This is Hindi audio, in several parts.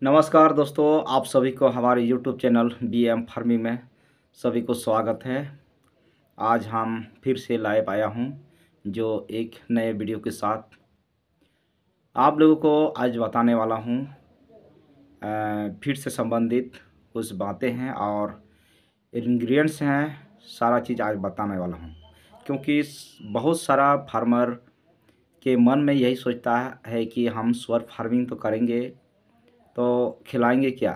नमस्कार दोस्तों, आप सभी को हमारे यूट्यूब चैनल बीएम फार्मिंग में सभी को स्वागत है। आज हम फिर से लाइव आया हूं जो एक नए वीडियो के साथ आप लोगों को आज बताने वाला हूं। फीड से संबंधित कुछ बातें हैं और इंग्रेडिएंट्स हैं, सारा चीज़ आज बताने वाला हूं। क्योंकि बहुत सारा फार्मर के मन में यही सोचता है कि हम सुअर फार्मिंग तो करेंगे तो खिलाएंगे क्या।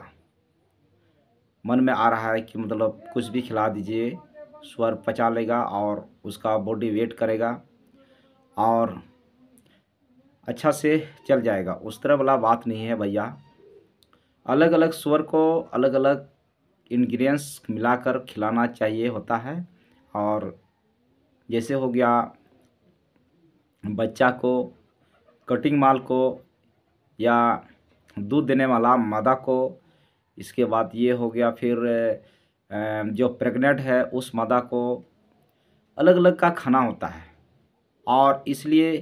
मन में आ रहा है कि मतलब कुछ भी खिला दीजिए, स्वर पचा लेगा और उसका बॉडी वेट करेगा और अच्छा से चल जाएगा। उस तरह वाला बात नहीं है भैया। अलग अलग स्वर को अलग अलग इंग्रेडिएंट्स मिलाकर खिलाना चाहिए होता है। और जैसे हो गया बच्चा को, कटिंग माल को, या दूध देने वाला मादा को। इसके बाद ये हो गया फिर जो प्रेग्नेंट है उस मादा को अलग अलग का खाना होता है। और इसलिए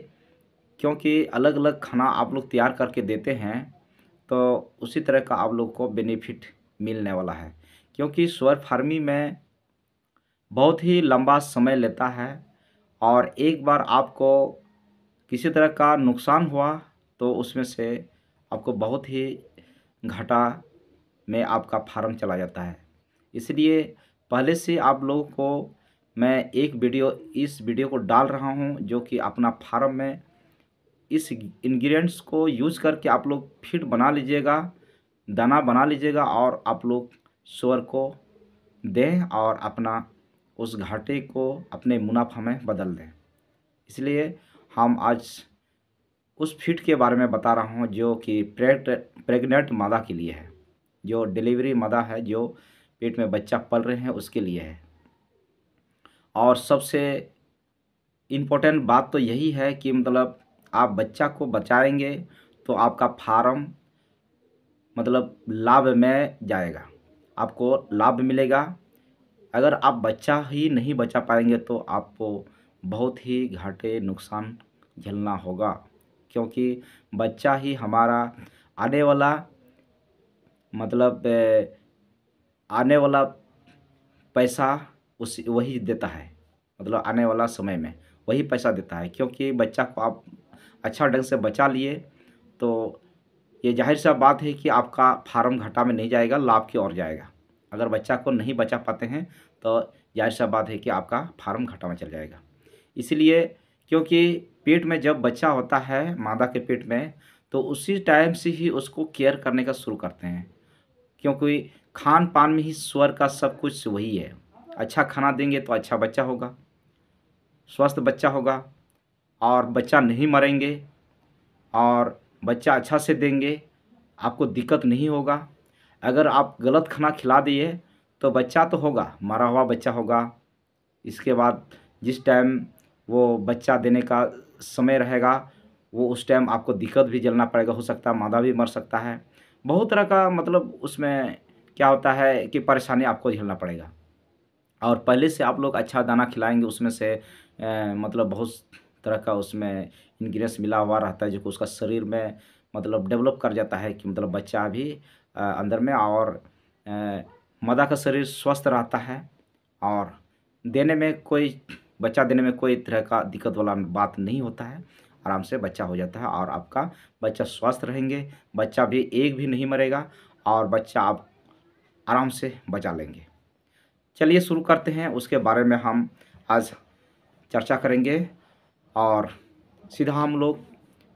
क्योंकि अलग अलग खाना आप लोग तैयार करके देते हैं तो उसी तरह का आप लोग को बेनिफिट मिलने वाला है। क्योंकि सुअर फार्मिंग में बहुत ही लंबा समय लेता है और एक बार आपको किसी तरह का नुकसान हुआ तो उसमें से आपको बहुत ही घाटा में आपका फार्म चला जाता है। इसलिए पहले से आप लोगों को मैं इस वीडियो को डाल रहा हूं जो कि अपना फार्म में इस इंग्रेडिएंट्स को यूज़ करके आप लोग फीड बना लीजिएगा, दाना बना लीजिएगा और आप लोग सुअर को दें और अपना उस घाटे को अपने मुनाफा में बदल दें। इसलिए हम आज उस फीड के बारे में बता रहा हूँ जो कि प्रेग्नेंट मादा के लिए है, जो डिलीवरी मादा है, जो पेट में बच्चा पल रहे हैं उसके लिए है। और सबसे इम्पोर्टेंट बात तो यही है कि मतलब आप बच्चा को बचाएंगे तो आपका फार्म मतलब लाभ में जाएगा, आपको लाभ मिलेगा। अगर आप बच्चा ही नहीं बचा पाएंगे तो आपको बहुत ही घाटे नुकसान झेलना होगा। क्योंकि बच्चा ही हमारा आने वाला मतलब आने वाला पैसा उस वही देता है। मतलब आने वाला समय में वही पैसा देता है। क्योंकि बच्चा को आप अच्छा ढंग से बचा लिए तो ये जाहिर सा बात है कि आपका फार्म घाटा में नहीं जाएगा, लाभ की ओर जाएगा। अगर बच्चा को नहीं बचा पाते हैं तो जाहिर सा बात है कि आपका फार्म घाटा में चल जाएगा। इसलिए क्योंकि पेट में जब बच्चा होता है मादा के पेट में तो उसी टाइम से ही उसको केयर करने का शुरू करते हैं। क्योंकि खान पान में ही स्वर का सब कुछ वही है। अच्छा खाना देंगे तो अच्छा बच्चा होगा, स्वस्थ बच्चा होगा और बच्चा नहीं मरेंगे। और बच्चा अच्छा से देंगे, आपको दिक्कत नहीं होगा। अगर आप गलत खाना खिला दिए तो बच्चा तो होगा, मरा हुआ बच्चा होगा। इसके बाद जिस टाइम वो बच्चा देने का समय रहेगा वो उस टाइम आपको दिक्कत भी झेलना पड़ेगा। हो सकता है मादा भी मर सकता है। बहुत तरह का मतलब उसमें क्या होता है कि परेशानी आपको झेलना पड़ेगा। और पहले से आप लोग अच्छा दाना खिलाएँगे उसमें से मतलब बहुत तरह का उसमें इंग्रीडिएंट्स मिला हुआ रहता है जो कि उसका शरीर में मतलब डेवलप कर जाता है कि मतलब बच्चा भी अंदर में और मादा का शरीर स्वस्थ रहता है। और देने में कोई बच्चा देने में कोई तरह का दिक्कत वाला बात नहीं होता है। आराम से बच्चा हो जाता है और आपका बच्चा स्वस्थ रहेंगे, बच्चा भी एक भी नहीं मरेगा और बच्चा आप आराम से बचा लेंगे। चलिए शुरू करते हैं, उसके बारे में हम आज चर्चा करेंगे और सीधा हम लोग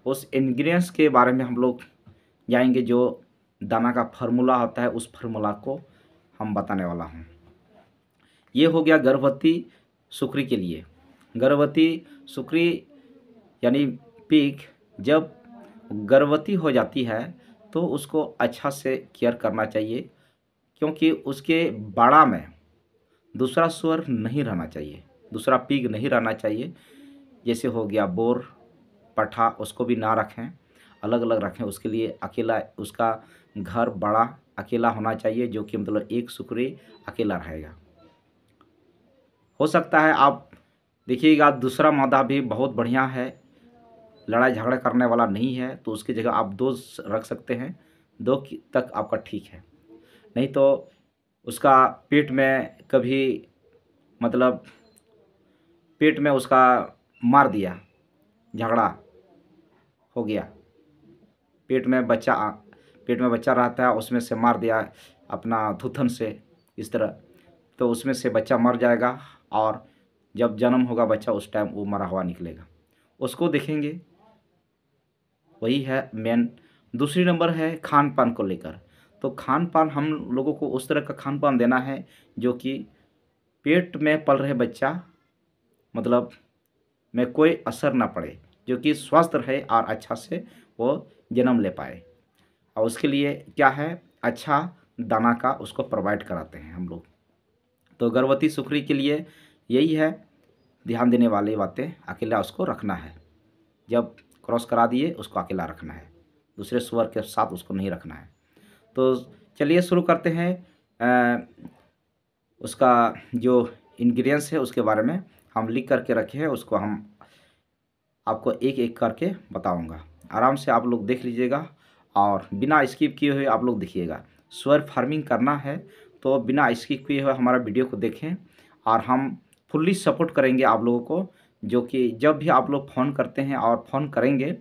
उस इंग्रेडिएंट्स के बारे में हम लोग जाएंगे जो दाना का फार्मूला होता है, उस फार्मूला को हम बताने वाला हूँ। ये हो गया गर्भवती सुकरी के लिए। गर्भवती सुकरी यानी पिग जब गर्भवती हो जाती है तो उसको अच्छा से केयर करना चाहिए। क्योंकि उसके बाड़ा में दूसरा सुअर नहीं रहना चाहिए, दूसरा पिग नहीं रहना चाहिए। जैसे हो गया बोर, पठा, उसको भी ना रखें, अलग अलग रखें। उसके लिए अकेला उसका घर बड़ा अकेला होना चाहिए जो कि मतलब एक सुकरी अकेला रहेगा। हो सकता है आप देखिएगा दूसरा मादा भी बहुत बढ़िया है, लड़ाई झगड़ा करने वाला नहीं है तो उसकी जगह आप दो रख सकते हैं। तक आपका ठीक है। नहीं तो उसका पेट में कभी मतलब पेट में उसका मार दिया, झगड़ा हो गया, पेट में बच्चा रहता है, उसमें से मार दिया अपना थूथन से, इस तरह, तो उसमें से बच्चा मर जाएगा और जब जन्म होगा बच्चा उस टाइम वो मरा हुआ निकलेगा, उसको देखेंगे। वही है मेन। दूसरी नंबर है खान पान को लेकर। तो खान पान हम लोगों को उस तरह का खान पान देना है जो कि पेट में पल रहे बच्चा मतलब में कोई असर ना पड़े, जो कि स्वस्थ रहे और अच्छा से वो जन्म ले पाए। और उसके लिए क्या है, अच्छा दाना का उसको प्रोवाइड कराते हैं हम लोग। तो गर्भवती सुकरी के लिए यही है, ध्यान देने वाली बातें, अकेला उसको रखना है। जब क्रॉस करा दिए उसको अकेला रखना है, दूसरे सुअर के साथ उसको नहीं रखना है। तो चलिए शुरू करते हैं। उसका जो इंग्रेडिएंट्स है उसके बारे में हम लिख करके रखे हैं, उसको हम आपको एक एक करके बताऊंगा। आराम से आप लोग देख लीजिएगा और बिना स्किप किए हुए आप लोग देखिएगा। सुअर फार्मिंग करना है तो बिना स्किप किए हुए हमारा वीडियो को देखें और हम फुल्ली सपोर्ट करेंगे आप लोगों को। जो कि जब भी आप लोग फ़ोन करते हैं और फ़ोन करेंगे,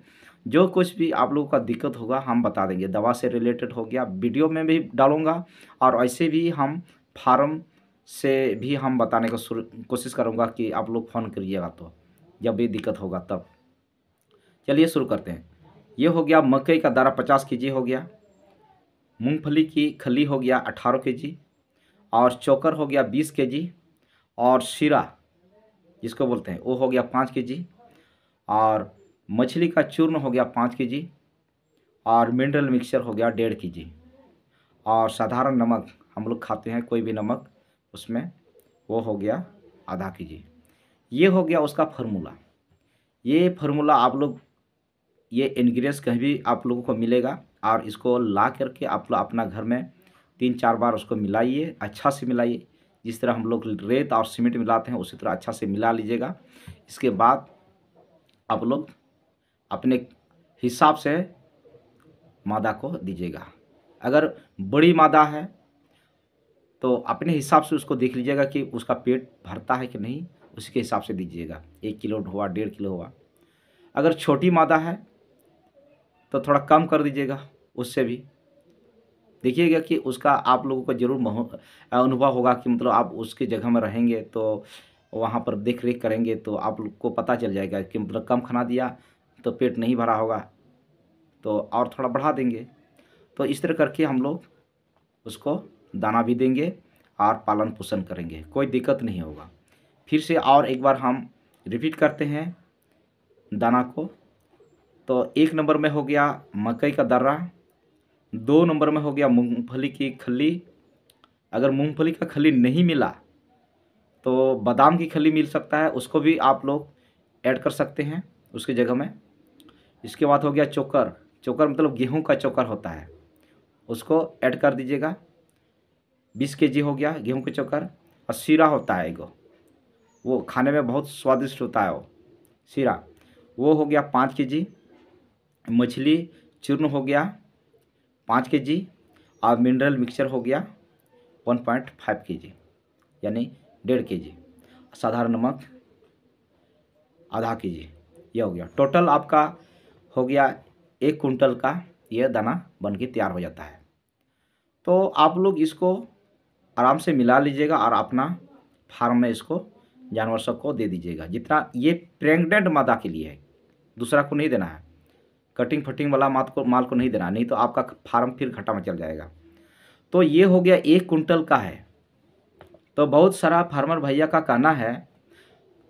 जो कुछ भी आप लोगों का दिक्कत होगा हम बता देंगे। दवा से रिलेटेड हो गया, वीडियो में भी डालूंगा और ऐसे भी हम फार्म से भी हम बताने का कोशिश करूँगा कि आप लोग फ़ोन करिएगा तो जब भी दिक्कत होगा तब। चलिए शुरू करते हैं। ये हो गया मकई का दाना 50 केजी हो गया, मूंगफली की खली हो गया 18 केजी, और चोकर हो गया 20 केजी, और शीरा जिसको बोलते हैं वो हो गया 5 केजी, और मछली का चूर्ण हो गया 5 केजी, और मिनरल मिक्सचर हो गया 1.5 केजी, और साधारण नमक हम लोग खाते हैं कोई भी नमक उसमें, वो हो गया आधा केजी। ये हो गया उसका फार्मूला। ये फार्मूला आप लोग, ये इंग्रेडिएंट्स कहीं भी आप लोगों को मिलेगा और इसको ला करके आप लोग अपना घर में 3-4 बार उसको मिलाइए, अच्छा से मिलाइए। जिस तरह हम लोग रेत और सीमेंट मिलाते हैं उसी तरह अच्छा से मिला लीजिएगा। इसके बाद आप लोग अपने हिसाब से मादा को दीजिएगा। अगर बड़ी मादा है तो अपने हिसाब से उसको देख लीजिएगा कि उसका पेट भरता है कि नहीं, उसी के हिसाब से दीजिएगा। 1 किलो हुआ, 1.5 किलो हुआ। अगर छोटी मादा है तो थोड़ा कम कर दीजिएगा, उससे भी देखिएगा कि उसका आप लोगों को ज़रूर अनुभव होगा कि मतलब आप उसकी जगह में रहेंगे तो वहाँ पर देख रेख करेंगे तो आप लोग को पता चल जाएगा कि मतलब कम खाना दिया तो पेट नहीं भरा होगा तो और थोड़ा बढ़ा देंगे। तो इस तरह करके हम लोग उसको दाना भी देंगे और पालन पोषण करेंगे, कोई दिक्कत नहीं होगा। फिर से और एक बार हम रिपीट करते हैं दाना को। तो 1 नंबर में हो गया मकई का दर्रा, 2 नंबर में हो गया मूंगफली की खली। अगर मूंगफली का खली नहीं मिला तो बादाम की खली मिल सकता है, उसको भी आप लोग ऐड कर सकते हैं उसकी जगह में। इसके बाद हो गया चोकर। चोकर मतलब गेहूं का चोकर होता है, उसको ऐड कर दीजिएगा। 20 केजी हो गया गेहूं का चोकर। और शीरा होता है एगो, वो खाने में बहुत स्वादिष्ट होता है वो शीरा, वो हो गया 5 केजी। मछली चूर्ण हो गया 5 केजी, और मिनरल मिक्सचर हो गया 1.5 केजी, यानी 1.5 केजी। साधारण नमक आधा केजी। यह हो गया टोटल आपका हो गया 1 कुंटल का यह दाना बन के तैयार हो जाता है। तो आप लोग इसको आराम से मिला लीजिएगा और अपना फार्म में इसको जानवर सबको दे दीजिएगा। जितना ये प्रेग्नेंट मादा के लिए है, दूसरा को नहीं देना है। कटिंग फटिंग वाला माल को नहीं देना, नहीं तो आपका फार्म फिर घाटा में चल जाएगा। तो ये हो गया 1 कुंटल का है। तो बहुत सारा फार्मर भैया का कहना है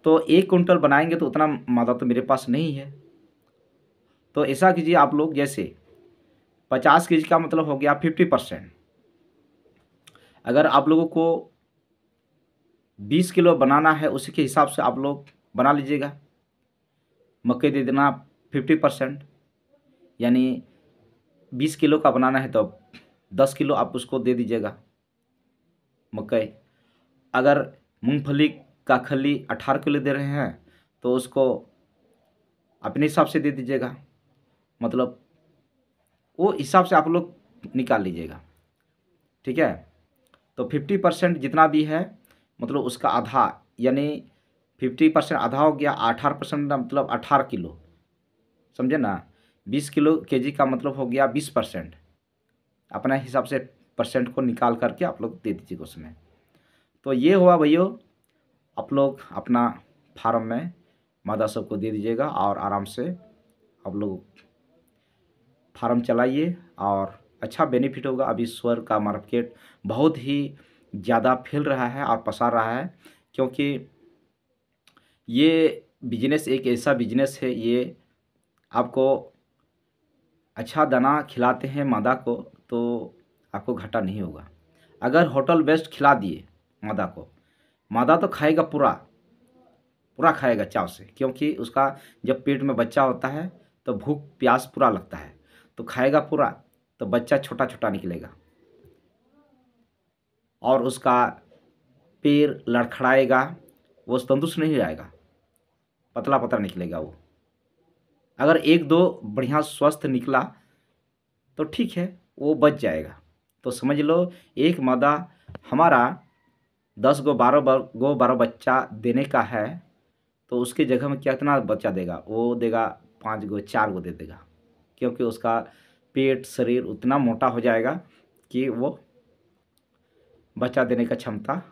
तो 1 कुंटल बनाएंगे तो उतना मादा तो मेरे पास नहीं है। तो ऐसा कीजिए आप लोग, जैसे 50 केजी का मतलब हो गया 50%। अगर आप लोगों को 20 किलो बनाना है उसी के हिसाब से आप लोग बना लीजिएगा। मकई दे देना 50%, यानी 20 किलो का बनाना है तो 10 किलो आप उसको दे दीजिएगा मकई। अगर मूंगफली का खली 18 किलो दे रहे हैं तो उसको अपने हिसाब से दे दीजिएगा। मतलब वो हिसाब से आप लोग निकाल लीजिएगा, ठीक है। तो 50% जितना भी है मतलब उसका आधा, यानी 50% आधा हो गया, 18% मतलब 18 किलो, समझे ना। 20 किलो केजी का मतलब हो गया 20%। अपने हिसाब से परसेंट को निकाल करके आप लोग दे दीजिएगा उसमें। तो ये हुआ भैया, आप लोग अपना फार्म में मादा सबको दे दीजिएगा और आराम से आप लोग फार्म चलाइए और अच्छा बेनिफिट होगा। अभी सुअर का मार्केट बहुत ही ज़्यादा फैल रहा है और पसार रहा है, क्योंकि ये बिजनेस एक ऐसा बिजनेस है, ये आपको अच्छा दाना खिलाते हैं मादा को तो आपको घाटा नहीं होगा। अगर होटल बेस्ड खिला दिए मादा को, मादा तो खाएगा पूरा पूरा खाएगा चाव से, क्योंकि उसका जब पेट में बच्चा होता है तो भूख प्यास पूरा लगता है, तो खाएगा पूरा, तो बच्चा छोटा छोटा निकलेगा और उसका पैर लड़खड़ाएगा, वो तंदुरुस्त नहीं आएगा, पतला पतला निकलेगा वो। अगर एक दो बढ़िया स्वस्थ निकला तो ठीक है, वो बच जाएगा। तो समझ लो एक मादा हमारा 10 गो 12 बच्चा देने का है, तो उसकी जगह में कितना बच्चा देगा, वो देगा 5 गो 4 गो दे देगा, क्योंकि उसका पेट शरीर उतना मोटा हो जाएगा कि वो बच्चा देने का क्षमता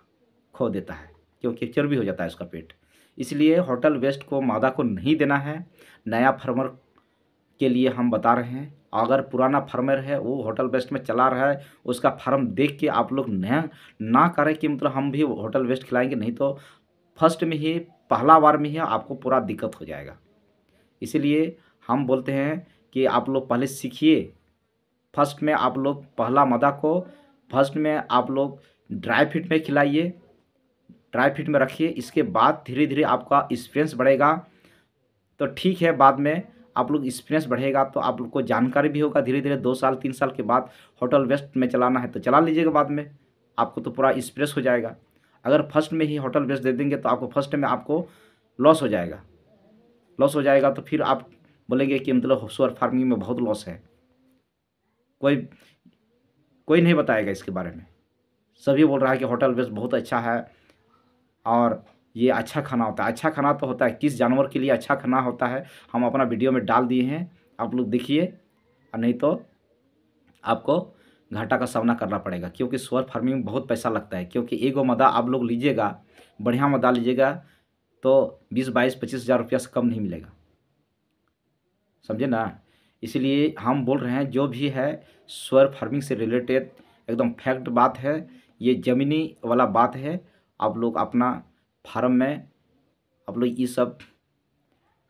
खो देता है, क्योंकि चर्बी हो जाता है उसका पेट। इसलिए होटल वेस्ट को मादा को नहीं देना है। नया फार्मर के लिए हम बता रहे हैं, अगर पुराना फार्मर है वो होटल वेस्ट में चला रहा है, उसका फार्म देख के आप लोग नया ना करें कि मतलब हम भी होटल वेस्ट खिलाएंगे, नहीं तो फर्स्ट में ही पहला बार में ही आपको पूरा दिक्कत हो जाएगा। इसीलिए हम बोलते हैं कि आप लोग पहले सीखिए। फर्स्ट में आप लोग पहला मादा को फर्स्ट में आप लोग ड्राई फीड में खिलाइए, ड्राई फीड में रखिए। इसके बाद धीरे धीरे आपका एक्सपीरियंस बढ़ेगा तो ठीक है, बाद में आप लोग एक्सपीरियंस बढ़ेगा तो आप लोग को जानकारी भी होगा। धीरे धीरे 2 साल 3 साल के बाद होटल वेस्ट में चलाना है तो चला लीजिएगा, बाद में आपको तो पूरा एक्सपीरियंस हो जाएगा। अगर फर्स्ट में ही होटल वेस्ट दे देंगे तो आपको फर्स्ट में आपको लॉस हो जाएगा। लॉस हो जाएगा तो फिर आप बोलेंगे कि मतलब सुअर फार्मिंग में बहुत लॉस है। कोई कोई नहीं बताएगा इसके बारे में। सभी बोल रहा है कि होटल वेस्ट बहुत अच्छा है और ये अच्छा खाना होता है। अच्छा खाना तो होता है, किस जानवर के लिए अच्छा खाना होता है हम अपना वीडियो में डाल दिए हैं, आप लोग देखिए। और नहीं तो आपको घाटा का सामना करना पड़ेगा, क्योंकि सुअर फार्मिंग में बहुत पैसा लगता है। क्योंकि एगो मादा आप लोग लीजिएगा, बढ़िया मादा लीजिएगा तो 20-22-25 हज़ार रुपया से कम नहीं मिलेगा, समझे ना। इसलिए हम बोल रहे हैं जो भी है सुअर फार्मिंग से रिलेटेड एकदम फैक्ट बात है, ये ज़मीनी वाला बात है। आप लोग अपना फार्म में आप लोग ये सब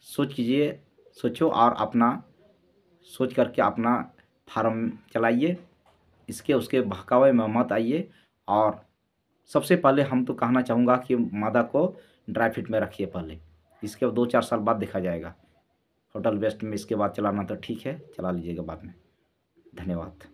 सोच कीजिए, सोचो और अपना सोच करके अपना फार्म चलाइए। इसके उसके बहकावे में मत आइए। और सबसे पहले हम तो कहना चाहूँगा कि मादा को ड्राई फीड में रखिए पहले, इसके 2-4 साल बाद देखा जाएगा। होटल वेस्ट में इसके बाद चलाना तो ठीक है, चला लीजिएगा बाद में। धन्यवाद।